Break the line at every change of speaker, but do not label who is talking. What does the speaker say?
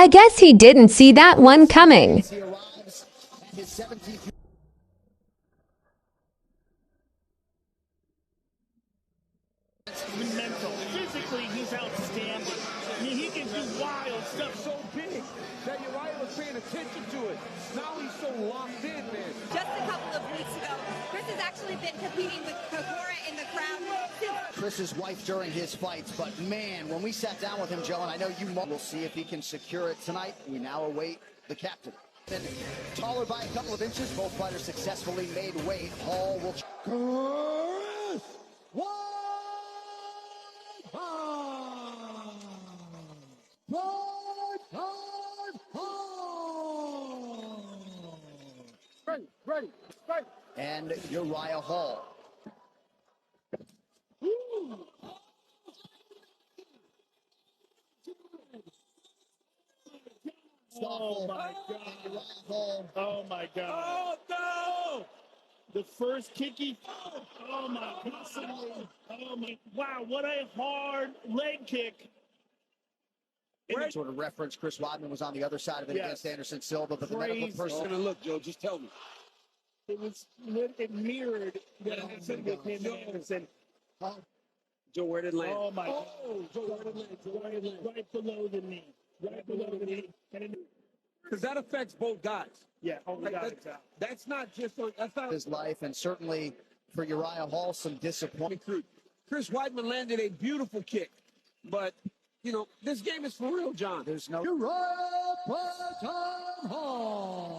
I guess he didn't see that one coming.
He arrives at his 17th.
Mental. Physically, he's outstanding. I mean, he can do wild stuff.
So big that Uriah was paying attention to it. Now he's so locked in, man.
Just a couple of weeks ago, Chris has actually been competing with Kokora in the crowd.
Chris's wife during his fights, but man, when we sat down with him, Joe, and I know you will see if he can secure it tonight. We now await the captain. And taller by a couple of inches, both fighters successfully made weight. Hall will. Chris!
Ready.
And Uriah Hall.
Oh my God! Oh my God!
Oh, no!
The first kick he. Oh my God! Oh my! Wow! What a hard leg kick!
Sort of reference, Chris Weidman was on the other side of it against Anderson Silva, but the medical
Crazy.
person.
Gonna look, Joe. Just tell me.
It mirrored what happened with him and Anderson.
Joe, where did it land?
Oh my God!
Joe, where did it land?
Right below the knee. Right below the knee.
Because that affects both guys.
Yeah. Oh my God!
That's not just on. That's not
His life, and certainly for Uriah Hall, some disappointment.
Chris Weidman landed a beautiful kick, but you know this game is for real, John.
There's no Uriah Hall.